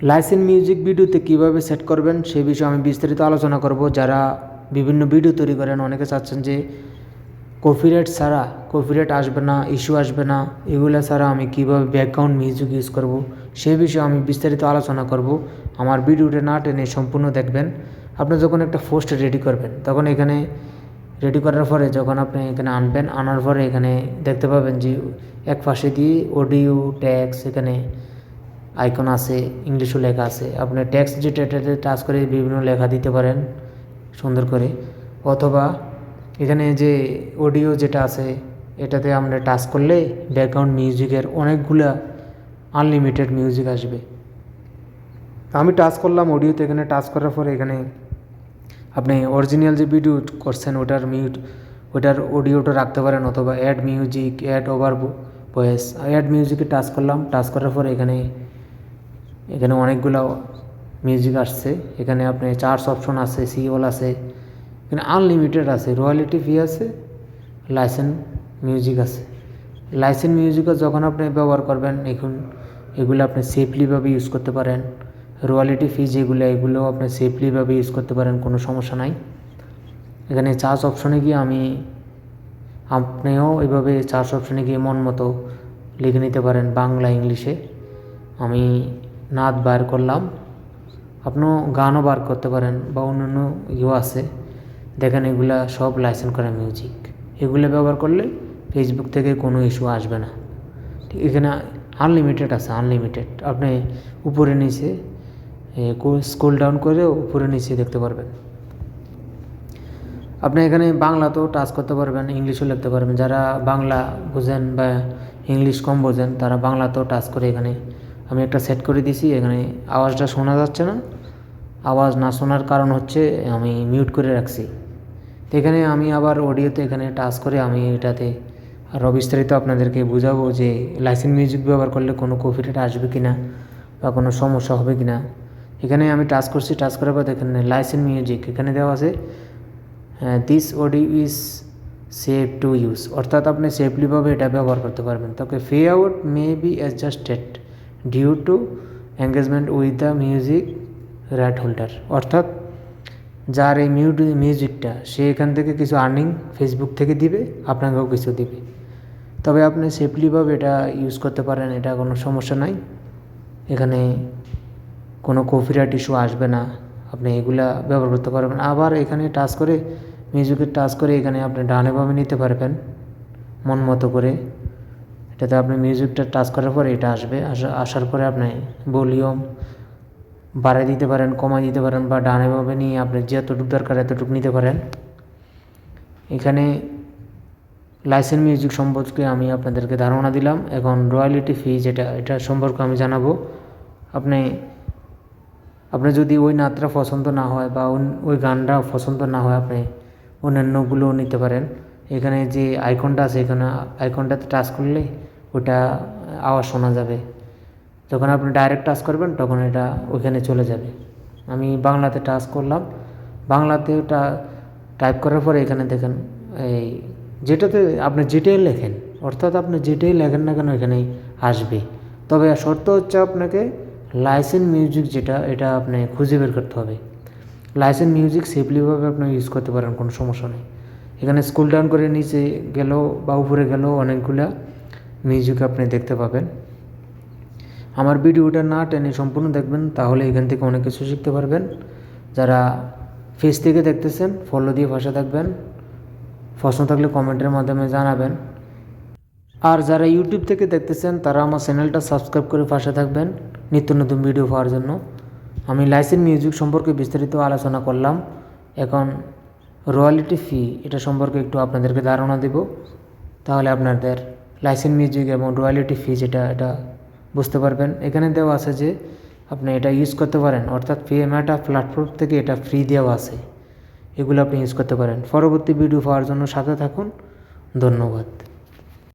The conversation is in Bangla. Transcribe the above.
লাইসেন্স মিউজিক ভিডিওতে কীভাবে সেট করবেন সেই বিষয়ে আমি বিস্তারিত আলোচনা করব। যারা বিভিন্ন ভিডিও তৈরি করেন, অনেকে চাচ্ছেন যে কপিরাইট ছাড়া, কপিরাইট আসবে না, ইস্যু আসবে না, এগুলো ছাড়া আমি কীভাবে ব্যাকগ্রাউন্ড মিউজিক ইউজ করব সেই বিষয়ে আমি বিস্তারিত আলোচনা করব। আমার ভিডিওটা না টেনে সম্পূর্ণ দেখবেন। আপনি যখন একটা পোস্ট রেডি করবেন, তখন এখানে রেডি করার পরে যখন আপনি এখানে আনবেন, আনার পরে এখানে দেখতে পাবেন যে এক পাশে দিয়ে অডিও ট্যাক্স, এখানে আইকন আছে, ইংলিশও লেখা আছে। আপনি টেক্সট যেটা এটাতে টাচ করে বিভিন্ন লেখা দিতে পারেন সুন্দর করে, অথবা এখানে যে অডিও যেটা আছে এটাতে আমরা টাচ করলে ব্যাকগ্রাউন্ড মিউজিকের অনেকগুলা আনলিমিটেড মিউজিক আসবে। আমি টাচ করলাম অডিওতে, এখানে টাচ করার পরে এখানে আপনি অরিজিনাল যে ভিডিও করছেন ওটার অডিওটা রাখতে পারেন, অথবা add music, add over voice. Add মিউজিকে টাচ করলাম, টাচ করার পরে এখানে অনেকগুলো মিউজিক আসছে। এখানে আপনি চার্জ অপশন আছে, সিওল আছে, এখানে আনলিমিটেড আছে, রয়্যালিটি ফি আছে, লাইসেন্স মিউজিক আছে। লাইসেন্স মিউজিকও যখন আপনি ব্যবহার করবেন, এখন এগুলো আপনি সেফলিভাবে ইউজ করতে পারেন। রয়্যালিটি ফি যেগুলো, এগুলো আপনি সেফলিভাবে ইউজ করতে পারেন, কোনো সমস্যা নাই। এখানে চার্জ অপশনে গিয়ে আপনিও এভাবে চার্জ অপশনে গিয়ে মন মতো লিখে নিতে পারেন বাংলা ইংলিশে। আমি নাচ বার করলাম, আপনিও গানও বার করতে পারেন, বা অন্যান্য আছে। দেখেন এগুলা সব লাইসেন্স করা মিউজিক, এগুলো ব্যবহার করলে ফেসবুক থেকে কোনো ইস্যু আসবে না। ঠিক, এখানে আনলিমিটেড আছে, আনলিমিটেড। আপনি উপরে নিচে স্ক্রল ডাউন করে উপরে নিচে দেখতে পারবেন। আপনি এখানে বাংলাতেও টাচ করতে পারবেন, ইংলিশও লিখতে পারবেন। যারা বাংলা বোঝেন বা ইংলিশ কম বোঝেন, তারা বাংলাতেও টাচ করে এখানে আমি একটা সেট করে দিছি। এখানে আওয়াজটা শোনা যাচ্ছে না, আওয়াজ না শোনার কারণ হচ্ছে আমি মিউট করে রাখছি। তো এখানে আমি আবার অডিওতে এখানে টাচ করে আমি এটাতে আরও বিস্তারিত আপনাদেরকে বোঝাবো যে লাইসেন্স মিউজিক ব্যবহার করলে কোনো কপিরাইট আসবে কি না, বা কোনো সমস্যা হবে কি না। এখানে আমি টাচ করছি, টাচ করার পর দেখেন লাইসেন্স মিউজিক এখানে দেওয়া আছে, this audio is safe to use, অর্থাৎ আপনি সেফলিভাবে এটা ব্যবহার করতে পারবেন। তবে fade out may be adjusted due to engagement with the music right holder, অর্থাৎ যার এই মিউজিকটা, সে এখান থেকে কিছু আর্নিং ফেসবুক থেকে দিবে, আপনাকেও কিছু দিবে। তবে আপনি সেফলিভাবে এটা ইউজ করতে পারেন, এটা কোনো সমস্যা নাই। এখানে কোনো কপিরাইট ইস্যু আসবে না, আপনি এগুলা ব্যবহার করতে পারবেন। আবার এখানে টাচ করে, মিউজিকের টাচ করে এখানে আপনি ডানে বামে নিতে পারবেন মন মতো করে। এটাতে আপনি মিউজিকটা টাচ করার পরে এটা আসবে, আসার পরে আপনি ভলিউম বাড়াই দিতে পারেন, কমাই দিতে পারেন, বা ডানে বামে নিয়ে আপনি যতটুকু দরকার এতটুকু নিতে পারেন। এখানে লাইসেন্স মিউজিক সম্পর্কে আমি আপনাদেরকে ধারণা দিলাম। এখন রয়্যালিটি ফি যেটা, এটা সম্পর্কে আমি জানাবো। আপনি যদি ওই নাচটা পছন্দ না হয় বা ওই গানটা পছন্দ না হয়, আপনি অন্যান্যগুলোও নিতে পারেন। এখানে যে আইকনটা আছে, এখানে আইকনটাতে টাচ করলে ওটা আওয়াজ শোনা যাবে। যখন আপনি ডাইরেক্ট টাচ করবেন তখন এটা ওইখানে চলে যাবে। আমি বাংলাতে টাচ করলাম, বাংলাতে ওটা টাইপ করার পরে এখানে দেখেন এই যেটাতে আপনি যেটাই লেখেন, অর্থাৎ আপনি যেটাই লেখেন না কেন এখানেই আসবে। তবে শর্ত হচ্ছে আপনাকে লাইসেন্স মিউজিক যেটা, এটা আপনি খুঁজে বের করতে হবে। লাইসেন্স মিউজিক সেফলিভাবে আপনি ইউজ করতে পারেন, কোনো সমস্যা নেই। এখানে স্ক্রল ডাউন করে নিচে গেলেও বা উপরে গেলেও অনেকগুলা মিউজিক আপনি দেখতে পাবেন। আমার ভিডিওটা না টেনে সম্পূর্ণ দেখবেন, তাহলে এখান থেকে অনেক কিছু শিখতে পারবেন। যারা ফেস থেকে দেখতেছেন, ফলো দিয়ে পাশে থাকবেন। প্রশ্ন থাকলে কমেন্টের মাধ্যমে জানাবেন। আর যারা ইউটিউব থেকে দেখতেছেন, তারা আমার চ্যানেলটা সাবস্ক্রাইব করে পাশে থাকবেন নিত্য নতুন ভিডিও পাওয়ার জন্য। আমি লাইসেন্স মিউজিক সম্পর্কে বিস্তারিত আলোচনা করলাম। এখন রয়্যালিটি ফি, এটা সম্পর্কে একটু আপনাদেরকে ধারণা দেব, তাহলে আপনাদের লাইসেন্স মিউজিক এবং রয়্যালিটি ফি যেটা, এটা বুঝতে পারবেন। এখানে দেওয়া আছে যে আপনি এটা ইউজ করতে পারেন, অর্থাৎ পেমেটা প্ল্যাটফর্ম থেকে এটা ফ্রি দেওয়া আছে, এগুলো আপনি ইউজ করতে পারেন। পরবর্তী ভিডিও পাওয়ার জন্য সাথে থাকুন। ধন্যবাদ।